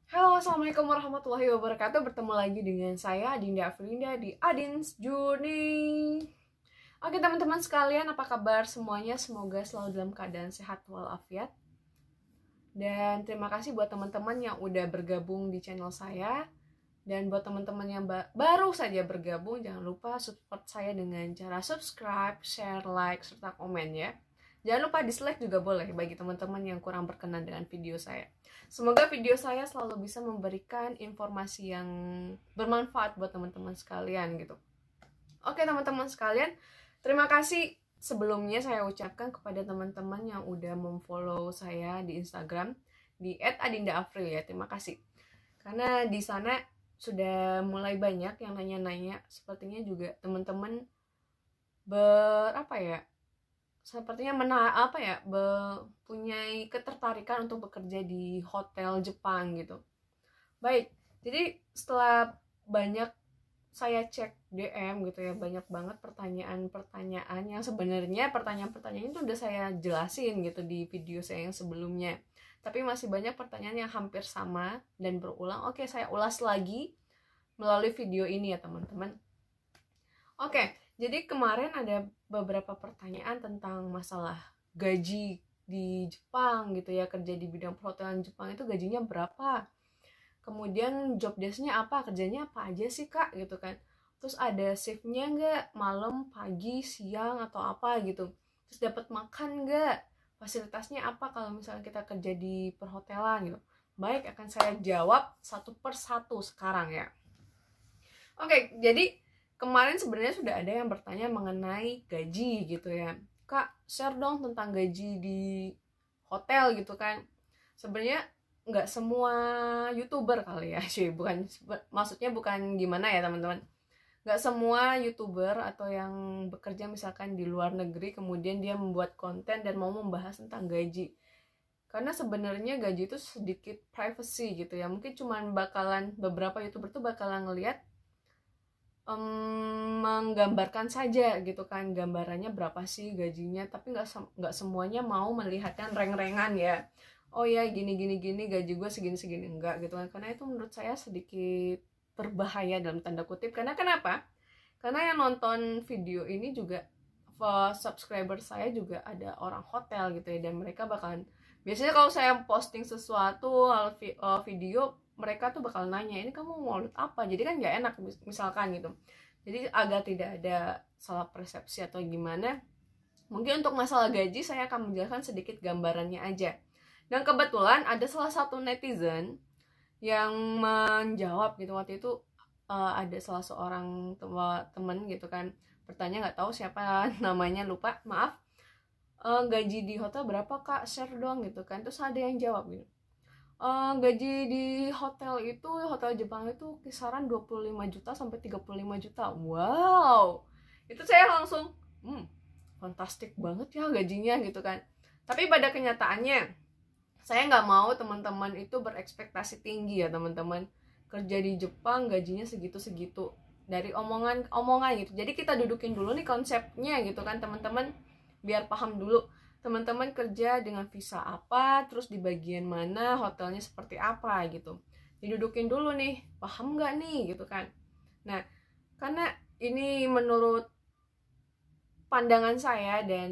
Halo, assalamualaikum warahmatullahi wabarakatuh. Bertemu lagi dengan saya Adinda Afrinda di Adin's Journey. Oke teman-teman sekalian, apa kabar semuanya? Semoga selalu dalam keadaan sehat walafiat. Dan terima kasih buat teman-teman yang udah bergabung di channel saya. Dan buat teman-teman yang baru saja bergabung, jangan lupa support saya dengan cara subscribe, share, like, serta komen ya. Jangan lupa dislike juga boleh bagi teman-teman yang kurang berkenan dengan video saya. Semoga video saya selalu bisa memberikan informasi yang bermanfaat buat teman-teman sekalian gitu. Oke teman-teman sekalian, terima kasih sebelumnya saya ucapkan kepada teman-teman yang udah memfollow saya di Instagram di @adindaafril ya. Terima kasih. Karena di sana sudah mulai banyak yang nanya-nanya, sepertinya juga teman-teman sepertinya punya ketertarikan untuk bekerja di hotel Jepang gitu. Baik, jadi setelah banyak saya cek DM gitu ya, banyak banget pertanyaan-pertanyaan yang sebenarnya pertanyaan-pertanyaan itu udah saya jelasin gitu di video saya yang sebelumnya. Tapi masih banyak pertanyaan yang hampir sama dan berulang. Oke, saya ulas lagi melalui video ini ya teman-teman. Oke, jadi kemarin ada beberapa pertanyaan tentang masalah gaji di Jepang gitu ya, kerja di bidang perhotelan Jepang itu gajinya berapa? Kemudian job desk-nya apa, kerjanya apa aja sih kak gitu kan. Terus ada shift-nya nggak, malam, pagi, siang atau apa gitu. Terus dapat makan nggak, fasilitasnya apa kalau misalnya kita kerja di perhotelan gitu. Baik, akan saya jawab satu per satu sekarang ya. Oke, jadi kemarin sebenarnya sudah ada yang bertanya mengenai gaji gitu ya. Kak, share dong tentang gaji di hotel gitu kan. Sebenarnya nggak semua YouTuber kali ya, cuy. Maksudnya bukan gimana ya teman-teman. Nggak semua YouTuber atau yang bekerja misalkan di luar negeri kemudian dia membuat konten dan mau membahas tentang gaji. Karena sebenarnya gaji itu sedikit privacy gitu ya. Mungkin cuman beberapa YouTuber tuh bakalan ngelihat menggambarkan saja gitu kan, gambarannya berapa sih gajinya, tapi nggak semuanya mau melihatkan reng-rengan ya. Oh ya gini gaji gue segini enggak gitu kan. Karena itu menurut saya sedikit berbahaya dalam tanda kutip. Karena kenapa? Karena yang nonton video ini juga subscriber saya juga ada orang hotel gitu ya, dan mereka bakalan biasanya kalau saya posting sesuatu video, mereka tuh bakal nanya ini kamu mau load apa, jadi kan nggak enak misalkan gitu. Jadi agar tidak ada salah persepsi atau gimana, mungkin untuk masalah gaji saya akan menjelaskan sedikit gambarannya aja. Dan kebetulan ada salah satu netizen yang menjawab gitu waktu itu. Ada salah seorang teman gitu kan bertanya, nggak tahu siapa namanya, lupa, maaf. Gaji di hotel berapa kak, share dong gitu kan. Terus ada yang jawab gitu, gaji di hotel Jepang itu kisaran 25 juta sampai 35 juta. Wow, itu saya langsung fantastik banget ya gajinya gitu kan. Tapi pada kenyataannya saya nggak mau teman-teman itu berekspektasi tinggi ya teman-teman. Kerja di Jepang gajinya segitu-segitu dari omongan gitu. Jadi kita dudukin dulu nih konsepnya gitu kan teman-teman, biar paham dulu teman-teman kerja dengan visa apa, terus di bagian mana, hotelnya seperti apa gitu. Didudukin dulu nih, paham nggak nih gitu kan. Nah, karena ini menurut pandangan saya dan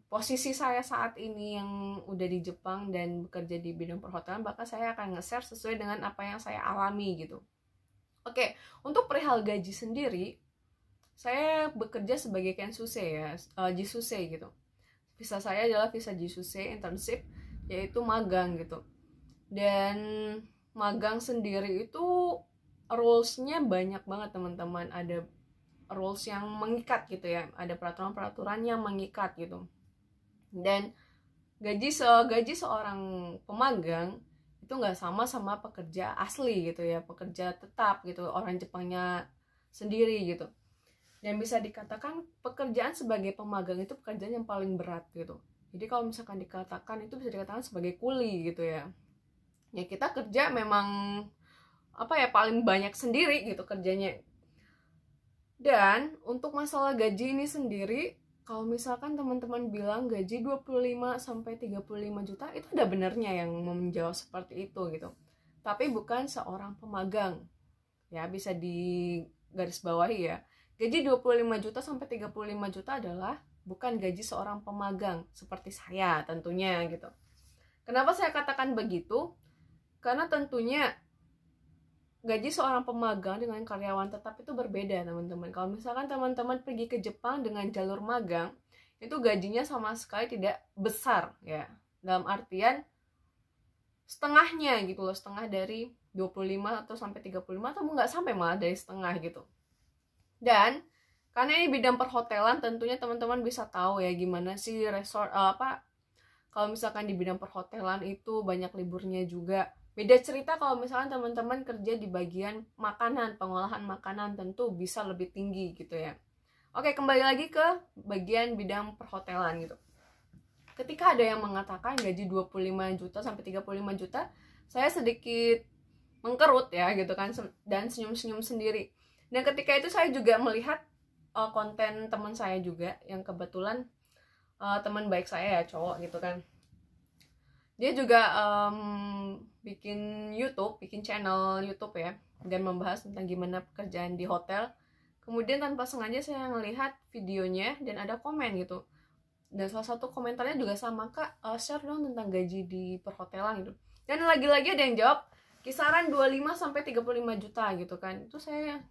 posisi saya saat ini yang udah di Jepang dan bekerja di bidang perhotelan, maka saya akan nge-share sesuai dengan apa yang saya alami gitu. Oke, untuk perihal gaji sendiri, saya bekerja sebagai kensuse ya, jisuse gitu. Visa saya adalah visa jisuse internship, yaitu magang gitu. Dan magang sendiri itu rules-nya banyak banget teman-teman. Ada rules yang mengikat gitu ya, ada peraturan-peraturan yang mengikat gitu. Dan gaji seorang pemagang itu nggak sama pekerja asli gitu ya, pekerja tetap gitu, orang Jepangnya sendiri gitu. Dan bisa dikatakan pekerjaan sebagai pemagang itu pekerjaan yang paling berat gitu. Jadi kalau misalkan dikatakan itu bisa dikatakan sebagai kuli gitu ya. Ya kita kerja memang paling banyak sendiri gitu kerjanya. Dan untuk masalah gaji ini sendiri, kalau misalkan teman-teman bilang gaji 25 sampai 35 juta, itu udah benernya yang menjawab seperti itu gitu. tapi bukan seorang pemagang. Ya, bisa digarisbawahi ya. Gaji 25 juta sampai 35 juta adalah bukan gaji seorang pemagang seperti saya tentunya gitu. Kenapa saya katakan begitu? Karena tentunya gaji seorang pemagang dengan karyawan tetap itu berbeda, teman-teman. Kalau misalkan teman-teman pergi ke Jepang dengan jalur magang, itu gajinya sama sekali tidak besar ya. Dalam artian setengahnya gitu loh, setengah dari 25 atau sampai 35 atau nggak sampai malah dari setengah gitu. Dan karena ini bidang perhotelan, tentunya teman-teman bisa tahu ya gimana sih resort kalau misalkan di bidang perhotelan itu banyak liburnya juga. Beda cerita kalau misalkan teman-teman kerja di bagian makanan, pengolahan makanan, tentu bisa lebih tinggi gitu ya. Oke, kembali lagi ke bagian bidang perhotelan gitu. Ketika ada yang mengatakan gaji 25 juta sampai 35 juta, saya sedikit mengkerut ya gitu kan, dan senyum-senyum sendiri. Dan ketika itu saya juga melihat konten teman saya juga yang kebetulan teman baik saya ya, cowok gitu kan. Dia juga bikin YouTube, bikin channel YouTube ya, dan membahas tentang gimana pekerjaan di hotel. Kemudian tanpa sengaja saya ngelihat videonya dan ada komen gitu. Dan salah satu komentarnya juga sama, Kak, share dong tentang gaji di perhotelan gitu. Dan lagi-lagi ada yang jawab kisaran 25 sampai 35 juta gitu kan. Itu saya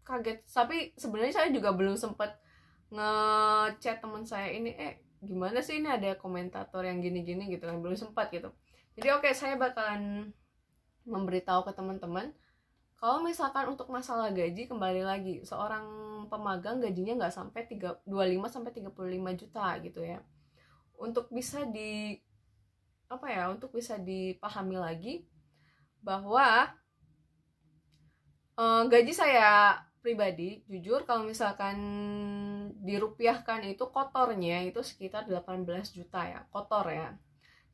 kaget. Tapi sebenarnya saya juga belum sempat ngechat teman saya ini, gimana sih ini ada komentator yang gini-gini gitu kan, belum sempat gitu. Jadi oke, saya bakalan memberitahu ke teman-teman kalau misalkan untuk masalah gaji, kembali lagi seorang pemagang gajinya nggak sampai 25 sampai 35 juta gitu ya. Untuk bisa dipahami lagi bahwa gaji saya pribadi, jujur kalau misalkan dirupiahkan itu kotornya itu sekitar 18 juta ya, kotor ya.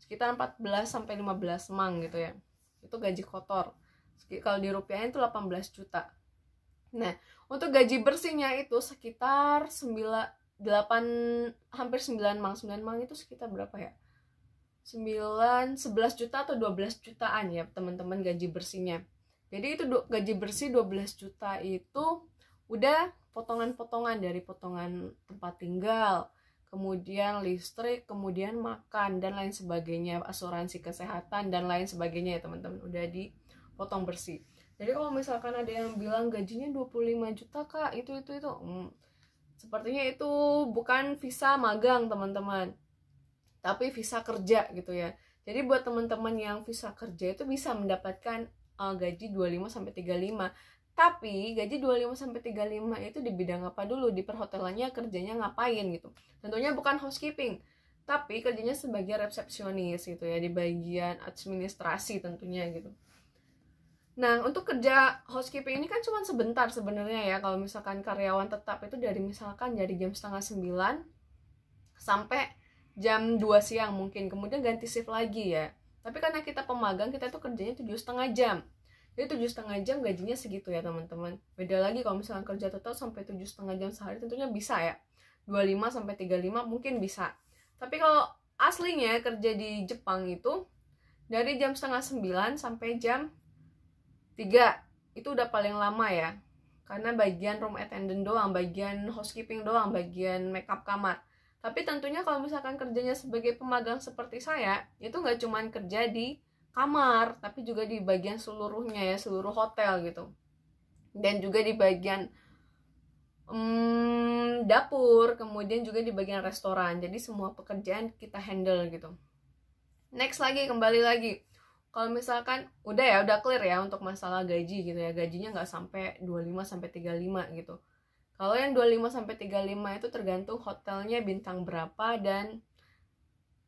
Sekitar 14 sampai 15 mang gitu ya. Itu gaji kotor. Kalau dirupiahin itu 18 juta. Nah, untuk gaji bersihnya itu sekitar hampir 9 mang. 9 mang itu sekitar berapa ya? 11 juta atau 12 jutaan ya, teman-teman, gaji bersihnya. Jadi itu gaji bersih 12 juta itu udah potongan-potongan dari potongan tempat tinggal, kemudian listrik, kemudian makan dan lain sebagainya, asuransi kesehatan dan lain sebagainya ya teman-teman, udah dipotong bersih. Jadi kalau misalkan ada yang bilang gajinya 25 juta Kak, itu sepertinya itu bukan visa magang teman-teman, tapi visa kerja gitu ya. Jadi buat teman-teman yang visa kerja itu bisa mendapatkan gaji 25 sampai 35. Tapi gaji 25 sampai 35 itu di bidang apa dulu? Di perhotelannya kerjanya ngapain gitu. Tentunya bukan housekeeping, tapi kerjanya sebagai resepsionis gitu ya, di bagian administrasi tentunya gitu. Nah, untuk kerja housekeeping ini kan cuma sebentar sebenarnya ya. Kalau misalkan karyawan tetap itu dari jam 8:30 sampai jam 2 siang mungkin, kemudian ganti shift lagi ya. Tapi karena kita pemagang, kita tuh kerjanya 7,5 jam. Jadi 7,5 jam gajinya segitu ya teman-teman. Beda lagi kalau misalkan kerja total sampai 7,5 jam sehari, tentunya bisa ya. 25 sampai 35 mungkin bisa. Tapi kalau aslinya kerja di Jepang itu dari jam 8:30 sampai jam 3. Itu udah paling lama ya. Karena bagian room attendant doang, bagian housekeeping doang, bagian makeup kamar. Tapi tentunya kalau misalkan kerjanya sebagai pemagang seperti saya, itu nggak cuma kerja di kamar, tapi juga di bagian seluruhnya ya, seluruh hotel gitu. Dan juga di bagian dapur, kemudian juga di bagian restoran. Jadi semua pekerjaan kita handle gitu. Next lagi, kembali lagi. Kalau misalkan udah clear ya untuk masalah gaji gitu ya. Gajinya nggak sampai 25 sampai 35 gitu. Kalau yang 25 sampai 35 itu tergantung hotelnya bintang berapa, dan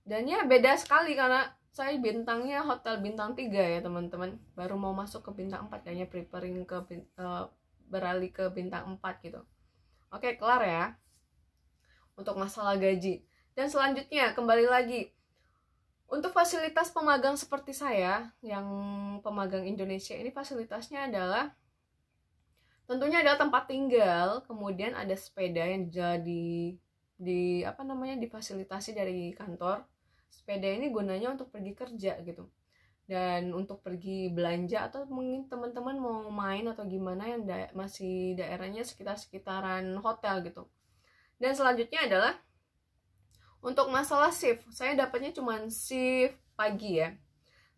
ya beda sekali karena saya bintangnya hotel bintang 3 ya teman-teman. Baru mau masuk ke bintang 4 kayaknya, preparing ke beralih ke bintang 4 gitu. Oke, kelar ya untuk masalah gaji. Dan selanjutnya kembali lagi, untuk fasilitas pemagang seperti saya yang pemagang Indonesia ini, fasilitasnya adalah tentunya adalah tempat tinggal, kemudian ada sepeda yang jadi difasilitasi dari kantor. Sepeda ini gunanya untuk pergi kerja gitu. dan untuk pergi belanja atau mungkin teman-teman mau main atau gimana yang masih daerahnya sekitaran hotel gitu. Dan selanjutnya adalah untuk masalah shift, saya dapatnya cuma shift pagi ya,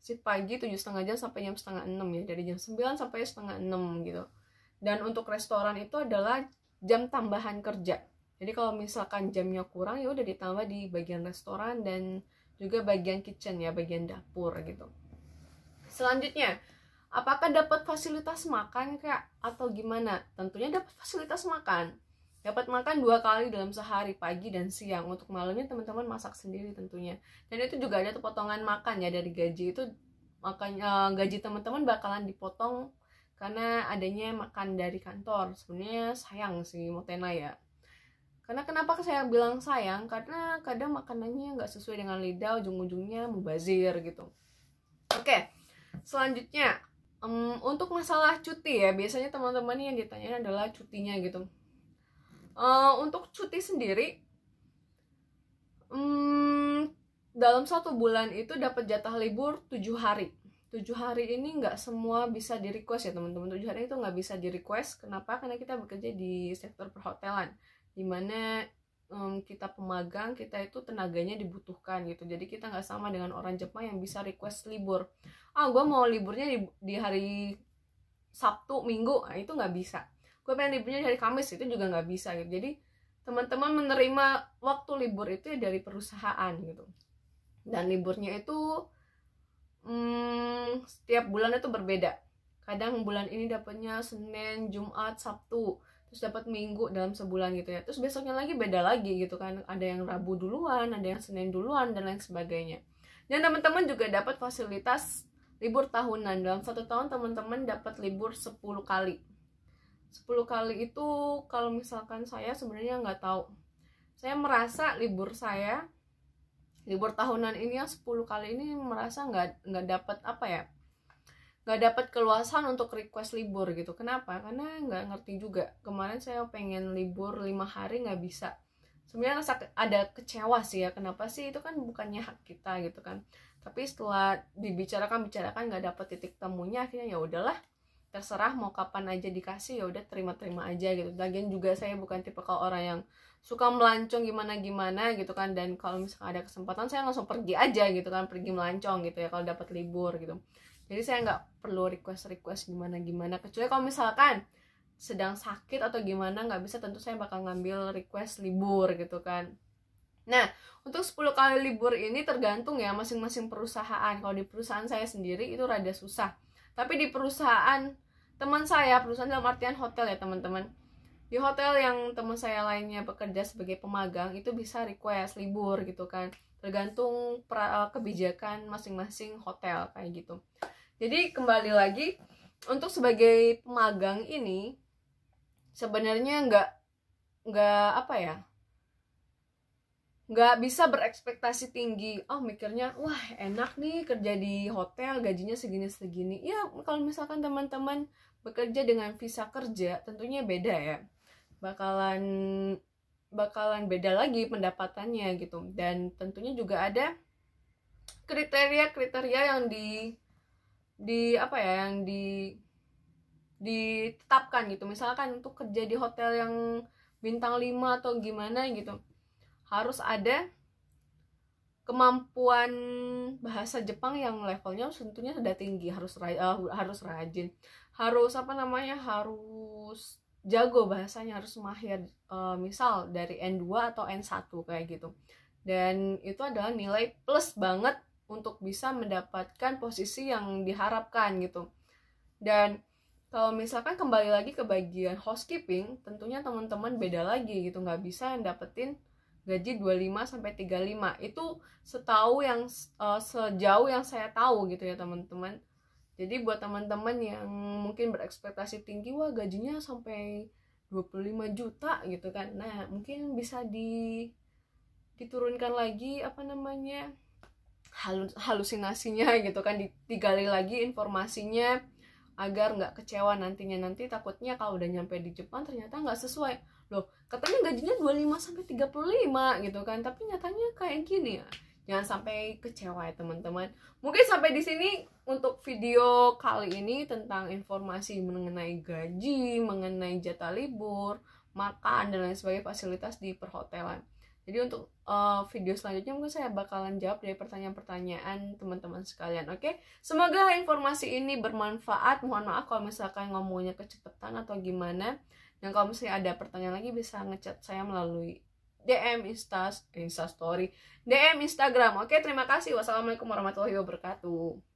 shift pagi 7,5 jam sampai jam setengah 6 ya, dari jam 9 sampai setengah 6 gitu. Dan untuk restoran itu adalah jam tambahan kerja. Jadi kalau misalkan jamnya kurang ya udah ditambah di bagian restoran dan juga bagian kitchen ya, bagian dapur gitu. Selanjutnya, apakah dapat fasilitas makan kak atau gimana? Tentunya dapat fasilitas makan. Dapat makan 2 kali dalam sehari, pagi dan siang. Untuk malamnya teman-teman masak sendiri tentunya. Dan itu juga ada potongan makan ya dari gaji itu. Makanya gaji teman-teman bakalan dipotong karena adanya makan dari kantor. Sebenarnya sayang sih Motena ya. Karena kenapa saya bilang sayang? Karena kadang makanannya nggak sesuai dengan lidah, ujung-ujungnya mubazir gitu. Oke, selanjutnya untuk masalah cuti ya, biasanya teman-teman yang ditanya adalah cutinya gitu. Untuk cuti sendiri, dalam 1 bulan itu dapat jatah libur 7 hari. 7 hari ini nggak semua bisa di request ya teman-teman. 7 hari itu nggak bisa di request. Kenapa? Karena kita bekerja di sektor perhotelan, dimana kita pemagang, kita itu tenaganya dibutuhkan gitu. Jadi kita nggak sama dengan orang Jepang yang bisa request libur. Gue mau liburnya di hari Sabtu, Minggu, nah itu nggak bisa. Gue pengen liburnya dari Kamis, itu juga nggak bisa gitu. Jadi teman-teman menerima waktu libur itu ya dari perusahaan gitu. Dan liburnya itu setiap bulan itu berbeda. Kadang bulan ini dapatnya Senin, Jumat, Sabtu, terus dapat Minggu dalam sebulan gitu ya. Terus besoknya lagi beda lagi gitu kan. Ada yang Rabu duluan, ada yang Senin duluan, dan lain sebagainya. Dan teman-teman juga dapat fasilitas libur tahunan. Dalam 1 tahun teman-teman dapat libur 10 kali. 10 kali itu kalau misalkan saya sebenarnya nggak tahu. Saya merasa libur tahunan ini yang 10 kali ini merasa nggak dapat apa ya, nggak dapat keluasan untuk request libur gitu. Kenapa? Karena nggak ngerti juga. Kemarin saya pengen libur 5 hari nggak bisa. Sebenarnya ada kecewa sih ya. Kenapa sih? Itu kan bukannya hak kita gitu kan. Tapi setelah dibicarakan nggak dapat titik temunya, akhirnya ya udahlah, terserah mau kapan aja dikasih, ya udah terima aja gitu. Lagian juga saya bukan tipe kalau orang yang suka melancong gimana gitu kan. Dan kalau misalkan ada kesempatan saya langsung pergi aja gitu kan, pergi melancong gitu ya kalau dapat libur gitu. Jadi saya nggak perlu request gimana, kecuali kalau misalkan sedang sakit atau gimana nggak bisa, tentu saya bakal ngambil request libur gitu kan. Nah, untuk 10 kali libur ini tergantung ya masing-masing perusahaan. Kalau di perusahaan saya sendiri itu rada susah. Tapi di perusahaan teman saya, perusahaan dalam artian hotel ya teman-teman, di hotel yang teman saya lainnya bekerja sebagai pemagang, itu bisa request libur gitu kan. Tergantung kebijakan masing-masing hotel kayak gitu. Jadi kembali lagi, untuk sebagai pemagang ini sebenarnya nggak apa ya, nggak bisa berekspektasi tinggi. Mikirnya wah enak nih kerja di hotel, gajinya segini ya. Kalau misalkan teman-teman bekerja dengan visa kerja, tentunya beda ya, bakalan beda lagi pendapatannya gitu. Dan tentunya juga ada kriteria yang apa ya, yang ditetapkan gitu. Misalkan untuk kerja di hotel yang bintang 5 atau gimana gitu, harus ada kemampuan bahasa Jepang yang levelnya tentunya sudah tinggi, harus rajin, harus harus jago bahasanya, harus mahir, misal dari N2 atau N1 kayak gitu. Dan itu adalah nilai plus banget untuk bisa mendapatkan posisi yang diharapkan gitu. Dan kalau misalkan kembali lagi ke bagian housekeeping, tentunya teman-teman beda lagi gitu, nggak bisa dapetin gaji 25-35. Itu sejauh yang saya tahu gitu ya teman-teman. Jadi buat teman-teman yang mungkin berekspektasi tinggi, wah gajinya sampai 25 juta gitu kan, nah mungkin bisa diturunkan lagi halusinasinya gitu kan, digali lagi informasinya agar nggak kecewa nanti takutnya kalau udah nyampe di Jepang ternyata nggak sesuai. Loh, katanya gajinya 25-35 gitu kan, tapi nyatanya kayak gini ya. Jangan sampai kecewa ya teman-teman. Mungkin sampai di sini untuk video kali ini tentang informasi mengenai gaji, mengenai jatah libur, makan dan lain sebagainya, fasilitas di perhotelan. Jadi untuk video selanjutnya mungkin saya bakalan jawab dari pertanyaan-pertanyaan teman-teman sekalian. Oke, semoga informasi ini bermanfaat. Mohon maaf kalau misalkan ngomongnya kecepatan atau gimana. Dan kalau misalnya ada pertanyaan lagi bisa ngechat saya melalui DM Instastory, DM Instagram. Oke, terima kasih. Wassalamualaikum warahmatullahi wabarakatuh.